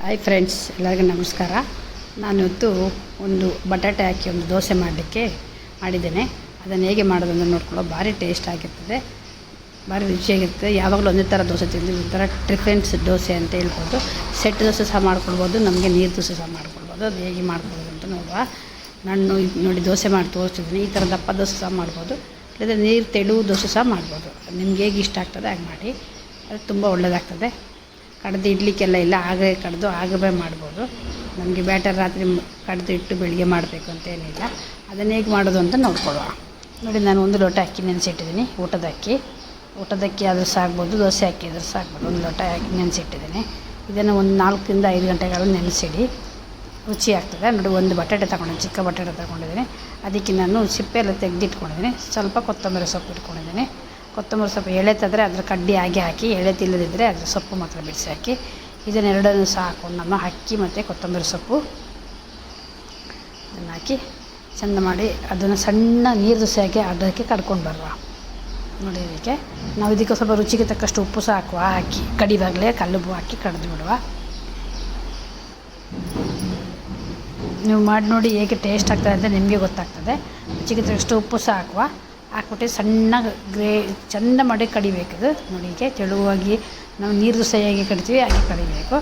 Hi friends, ಎಲ್ಲರಿಗೂ ನಮಸ್ಕಾರ. ನಾನು ಇವತ್ತು ಒಂದು ಬಟಾಟೆ ಹಾಕಿ ಒಂದು ದೋಸೆ ಮಾಡಲಿಕ್ಕೆ ಮಾಡಿದ್ದೇನೆ. ಅದನ್ನು ಹೇಗೆ ಮಾಡೋದು ಅಂತ ನೋಡ್ಕೊಳ್ಳೋ. ಭಾರಿ ಟೇಸ್ಟ್ ಆಗಿರ್ತದೆ, ಭಾರಿ ರುಚಿಯಾಗಿರ್ತದೆ. ಯಾವಾಗಲೂ ಒಂದೇ ಥರ ದೋಸೆ ತಿಂದು ಒಂಥರ ಟಿಫೆನ್ಸ್ ದೋಸೆ ಅಂತ ಹೇಳ್ಬೋದು. ಸೆಟ್ ದೋಸೆ ಸಹ ಮಾಡ್ಕೊಳ್ಬೋದು, ನಮಗೆ ನೀರು ದೋಸೆ ಸಹ ಮಾಡ್ಕೊಳ್ಬೋದು. ಅದು ಹೇಗೆ ಮಾಡ್ಕೊಳ್ಳೋದು ಅಂತ ನೋಡುವ. ನಾನು ನೋಡಿ ದೋಸೆ ಮಾಡಿ ತೋರಿಸ್ತಿದ್ದೀನಿ. ಈ ಥರ ದಪ್ಪ ದೋಸೆ ಸಹ ಮಾಡ್ಬೋದು, ಇಲ್ಲದೆ ನೀರು ತೆಳು ದೋಸೆ ಸಹ ಮಾಡ್ಬೋದು. ನಿಮ್ಗೆ ಹೇಗೆ ಇಷ್ಟ ಆಗ್ತದೆ ಹಾಗೆ ಮಾಡಿ. ಅದು ತುಂಬ ಒಳ್ಳೆಯದಾಗ್ತದೆ. ಕಡ್ದು ಇಡ್ಲಿಕ್ಕೆಲ್ಲ ಇಲ್ಲ, ಆಗೇ ಕಡ್ದು ಆಗಬೇ ಮಾಡ್ಬೋದು. ನಮಗೆ ಬ್ಯಾಟರ್ ರಾತ್ರಿ ಕಡ್ದು ಇಟ್ಟು ಬೆಳಿಗ್ಗೆ ಮಾಡಬೇಕು ಅಂತೇನಿಲ್ಲ. ಅದನ್ನು ಹೇಗೆ ಮಾಡೋದು ಅಂತ ನೋಡ್ಕೊಳ್ಳುವ. ನೋಡಿ, ನಾನು 1 ಲೋಟ ಅಕ್ಕಿ ನೆನೆಸಿಟ್ಟಿದ್ದೀನಿ. ಊಟದ ಅಕ್ಕಿ ಆದರೂ ಸಾಕ್ಬೋದು, ದೋಸೆ ಅಕ್ಕಿ ಆದರೂ ಸಾಕ್ಬೋದು. 1 ಲೋಟ ಅಕ್ಕಿ ನೆನೆಸಿಟ್ಟಿದ್ದೀನಿ. ಇದನ್ನು ಒಂದು 4 ರಿಂದ 5 ಗಂಟೆಗಳು ನೆನೆಸಿಡಿ, ರುಚಿ ಆಗ್ತದೆ. ನೋಡಿ, ಒಂದು ಬಟಾಟೆ ತಗೊಂಡಿದ್ದೀನಿ, ಚಿಕ್ಕ ಬಟಾಟೆ ತಗೊಂಡಿದ್ದೀನಿ. ಅದಕ್ಕೆ ನಾನು ಸಿಪ್ಪೆ ಎಲ್ಲ ತೆಗೆದಿಟ್ಕೊಂಡಿದ್ದೀನಿ. ಸ್ವಲ್ಪ ಕೊತ್ತಂಬರಿ ಸೊಪ್ಪು ಇಟ್ಕೊಂಡಿದ್ದೀನಿ. ಕೊತ್ತಂಬರಿ ಸೊಪ್ಪು ಎಳೆತಾದರೆ ಅದರ ಕಡ್ಡಿ ಹಾಕಿ, ಎಳೆತಿಲ್ಲದಿದ್ದರೆ ಅದರ ಸೊಪ್ಪು ಮಾತ್ರ ಬಿಡಿಸಿ ಹಾಕಿ. ಇದನ್ನೆರಡನ್ನೂ ಸಹ ಹಾಕ್ಕೊಂಡು ನಮ್ಮ ಅಕ್ಕಿ ಮತ್ತು ಕೊತ್ತಂಬರಿ ಸೊಪ್ಪು ಅದನ್ನು ಹಾಕಿ ಚೆಂದ ಮಾಡಿ ಅದನ್ನು ಸಣ್ಣ ನೀರು ದೋಸೆ ಹಾಕಿ ಅದಕ್ಕೆ ಕಡ್ಕೊಂಡು ಬರುವ. ನೋಡಿ, ನಾವು ಇದಕ್ಕೆ ಸ್ವಲ್ಪ ರುಚಿಗೆ ತಕ್ಕಷ್ಟು ಉಪ್ಪು ಸಹ ಹಾಕಿ ಕಡಿವಾಗಲೇ ಕಲ್ಲುಪ್ಪು ಹಾಕಿ ಕಡಿದು ಬಿಡುವ. ನೀವು ಮಾಡಿ ನೋಡಿ ಹೇಗೆ ಟೇಸ್ಟ್ ಆಗ್ತದೆ ಅಂತ ನಿಮಗೆ ಗೊತ್ತಾಗ್ತದೆ. ರುಚಿಗೆ ತಕ್ಕಷ್ಟು ಉಪ್ಪು ಸಹ ಹಾಕ್ಬಿಟ್ಟು ಸಣ್ಣ ಚೆಂದ ಮಾಡಿ ಕಡಿಬೇಕಿದು. ನೋಡಿ, ಹೀಗೆ ತೆಳುವಾಗಿ ನಾವು ನೀರು ದೋಸೆ ಹೇಗೆ ಕಡಿತೀವಿ ಹಾಗೆ ಕಡಿಬೇಕು.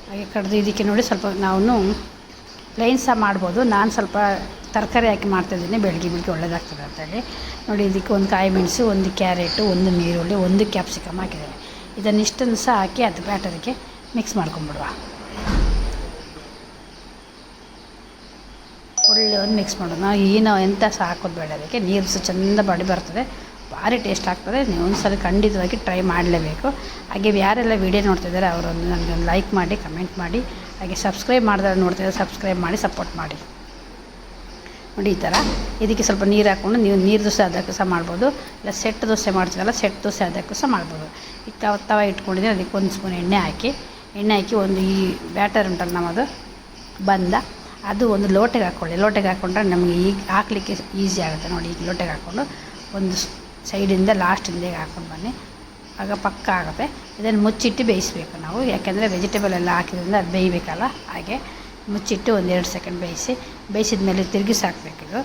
ಹಾಗೆ ಕಡಿದು ಇದಕ್ಕೆ ನೋಡಿ ಸ್ವಲ್ಪ ನಾವು ಪ್ಲೈನ್ ಸಹ ಮಾಡ್ಬೋದು. ನಾನು ಸ್ವಲ್ಪ ತರಕಾರಿ ಹಾಕಿ ಮಾಡ್ತಾಯಿದ್ದೀನಿ, ಬೆಳಗ್ಗೆ ಒಳ್ಳೆಯದಾಗ್ತದೆ ಅಂತೇಳಿ. ನೋಡಿ, ಇದಕ್ಕೆ 1 ಕಾಯಿ ಮೆಣಸು, 1 ಕ್ಯಾರೆಟು, 1 ಈರುಳ್ಳಿ, 1 ಕ್ಯಾಪ್ಸಿಕಮ್ ಹಾಕಿದ್ದೇನೆ. ಇದನ್ನಿಷ್ಟನ್ನು ಸಹ ಹಾಕಿ ಅದು ಬ್ಯಾಟರಿಗೆ ಮಿಕ್ಸ್ ಮಾಡ್ಕೊಂಬಿಡುವ. ಒಳ್ಳೆ ಒಂದು ಮಿಕ್ಸ್ ಮಾಡೋದು. ನಾವು ಎಂಥ ಸಹ ಹಾಕೋದು ಬೇಡ, ಅದಕ್ಕೆ ನೀರು ಸಹ ಚೆಂದ ಬರ್ತದೆ. ಭಾರಿ ಟೇಸ್ಟ್ ಆಗ್ತದೆ. ನೀವು ಒಂದ್ಸಲ ಖಂಡಿತವಾಗಿ ಟ್ರೈ ಮಾಡಲೇಬೇಕು. ಹಾಗೆ ಯಾರೆಲ್ಲ ವೀಡಿಯೋ ನೋಡ್ತಿದ್ದಾರೆ ಅವರೊಂದು ನನಗೆ ಲೈಕ್ ಮಾಡಿ, ಕಮೆಂಟ್ ಮಾಡಿ. ಹಾಗೆ ಸಬ್ಸ್ಕ್ರೈಬ್ ಮಾಡಿದ್ರೆ ನೋಡ್ತಿದ್ದಾರೆ, ಸಬ್ಸ್ಕ್ರೈಬ್ ಮಾಡಿ ಸಪೋರ್ಟ್ ಮಾಡಿ. ನೋಡಿ, ಈ ಥರ ಇದಕ್ಕೆ ಸ್ವಲ್ಪ ನೀರು ಹಾಕ್ಕೊಂಡು ನೀವು ನೀರು ದೋಸೆ ಅದಕ್ಕೂ ಸಹ ಮಾಡ್ಬೋದು, ಇಲ್ಲ ಸೆಟ್ ದೋಸೆ ಮಾಡ್ತೀವಲ್ಲ ಸೆಟ್ ದೋಸೆ ಅದಕ್ಕೂ ಸಹ ಮಾಡ್ಬೋದು. ಈಗ ತವ ಇಟ್ಕೊಂಡಿದ್ದೀನಿ, ಅದಕ್ಕೆ 1 ಸ್ಪೂನ್ ಎಣ್ಣೆ ಹಾಕಿ ಒಂದು ಈ ಬ್ಯಾಟರ್ ಉಂಟಲ್ಲ ನಮ್ಮದು ಅದು 1 ಲೋಟೆಗೆ ಹಾಕ್ಕೊಳ್ಳಿ. ಲೋಟೆಗೆ ಹಾಕ್ಕೊಂಡ್ರೆ ನಮಗೆ ಈಗ ಹಾಕಲಿಕ್ಕೆ ಈಸಿ ಆಗುತ್ತೆ. ನೋಡಿ, ಈಗ ಲೋಟೆಗೆ ಹಾಕ್ಕೊಂಡು ಒಂದು ಸೈಡಿಂದ ಲಾಸ್ಟಿಂದ ಹಾಕ್ಕೊಂಡು ಬನ್ನಿ, ಆಗ ಪಕ್ಕ ಆಗುತ್ತೆ. ಇದನ್ನು ಮುಚ್ಚಿಟ್ಟು ಬೇಯಿಸಬೇಕು ನಾವು, ಯಾಕೆಂದರೆ ವೆಜಿಟೇಬಲ್ ಎಲ್ಲ ಹಾಕಿದ್ರಿಂದ ಅದು ಬೇಯಬೇಕಲ್ಲ. ಹಾಗೆ ಮುಚ್ಚಿಟ್ಟು 1-2 ಸೆಕೆಂಡ್ ಬೇಯಿಸಿದ ಮೇಲೆ ತಿರುಗಿಸಾಕಬೇಕು.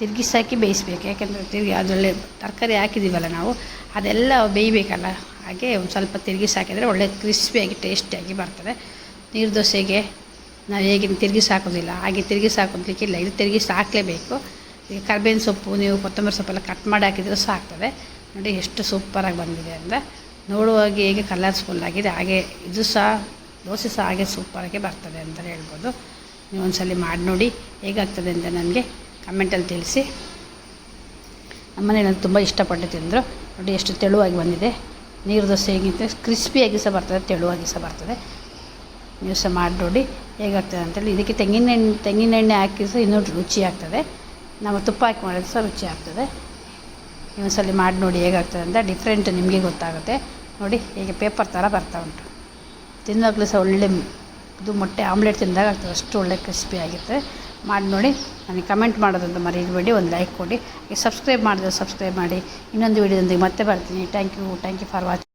ತಿರುಗಿಸಾಕಿ ಬೇಯಿಸಬೇಕು, ಯಾಕೆಂದರೆ ಅದರಲ್ಲಿ ತರಕಾರಿ ಹಾಕಿದ್ದೀವಲ್ಲ ನಾವು, ಅದೆಲ್ಲ ಬೇಯಬೇಕಲ್ಲ. ಹಾಗೆ ಒಂದು ಸ್ವಲ್ಪ ತಿರುಗಿಸಾಕಿದರೆ ಒಳ್ಳೆ ಕ್ರಿಸ್ಪಿಯಾಗಿ ಟೇಸ್ಟಿಯಾಗಿ ಬರ್ತದೆ. ನೀರು ದೋಸೆಗೆ ನಾವು ಹೇಗೆ ತಿರುಗಿಸಿ ಹಾಕೋದಿಲ್ಲ ಹಾಗೆ ತಿರುಗಿಸಿ ಹಾಕೋದಕ್ಕಿಲ್ಲ, ಇದು ತಿರುಗಿಸಿ ಹಾಕಲೇಬೇಕು. ಈಗ ಕರ್ಬೇವಿನ ಸೊಪ್ಪು, ನೀವು ಕೊತ್ತಂಬರಿ ಸೊಪ್ಪೆಲ್ಲ ಕಟ್ ಮಾಡಿ ಹಾಕಿದರೆ ಸಹ ಆಗ್ತದೆ. ನೋಡಿ, ಎಷ್ಟು ಸೂಪರಾಗಿ ಬಂದಿದೆ ಅಂದರೆ, ನೋಡುವಾಗ ಹೇಗೆ ಕಲರ್ಸ್ಫುಲ್ ಆಗಿದೆ, ಹಾಗೆ ಇದು ಸಹ ದೋಸೆ ಸಹ ಹಾಗೆ ಸೂಪರಾಗಿ ಬರ್ತದೆ ಅಂತ ಹೇಳ್ಬೋದು. ನೀವು ಒಂದ್ಸಲ ಮಾಡಿ ನೋಡಿ ಹೇಗಾಗ್ತದೆ ಅಂತ ನನಗೆ ಕಮೆಂಟಲ್ಲಿ ತಿಳಿಸಿ. ನಮ್ಮನೇಲಿ ತುಂಬ ಇಷ್ಟಪಟ್ಟು ತಿಂದರು. ನೋಡಿ, ಎಷ್ಟು ತೆಳುವಾಗಿ ಬಂದಿದೆ. ನೀರು ದೋಸೆ ಹೇಗಿತ್ತು ಕ್ರಿಸ್ಪಿಯಾಗಿ ಸಹ ಬರ್ತದೆ, ತೆಳುವಾಗಿ ಸಹ ಬರ್ತದೆ. ನೀವು ಸಹ ಮಾಡಿ ನೋಡಿ ಹೇಗಾಗ್ತದೆ ಅಂತೇಳಿ. ಇದಕ್ಕೆ ತೆಂಗಿನ ಎಣ್ಣೆ ಹಾಕಿ ಸಹ ಇನ್ನೂ ರುಚಿ ಆಗ್ತದೆ. ನಾವು ತುಪ್ಪ ಹಾಕಿ ಮಾಡಿದ್ರೆ ಸಹ ರುಚಿ ಆಗ್ತದೆ. ಇನ್ನೊಂದ್ಸಲ ಮಾಡಿ ನೋಡಿ ಹೇಗಾಗ್ತದೆ ಅಂತ. ಡಿಫ್ರೆಂಟ್ ನಿಮಗೆ ಗೊತ್ತಾಗುತ್ತೆ. ನೋಡಿ, ಹೇಗೆ ಪೇಪರ್ ಥರ ಬರ್ತಾ ಉಂಟು. ತಿಂದಾಗಲೂ ಸಹ ಒಳ್ಳೆ ಇದು ಮೊಟ್ಟೆ ಆಮ್ಲೆಟ್ ತಿಂದಾಗ ಆಗ್ತದೆ, ಅಷ್ಟು ಒಳ್ಳೆ ಕ್ರಿಸ್ಪಿ ಆಗಿರ್ತದೆ. ಮಾಡಿ ನೋಡಿ. ನನಗೆ ಕಮೆಂಟ್ ಮಾಡೋದಂತ ಮರೀಬೇಡಿ, ಒಂದು ಲೈಕ್ ಕೊಡಿ. ಸಬ್ಸ್ಕ್ರೈಬ್ ಮಾಡಿದ್ರೆ ಸಬ್ಸ್ಕ್ರೈಬ್ ಮಾಡಿ. ಇನ್ನೊಂದು ವೀಡಿಯೋದೊಂದಿಗೆ ಮತ್ತೆ ಬರ್ತೀನಿ. Thank you for watching.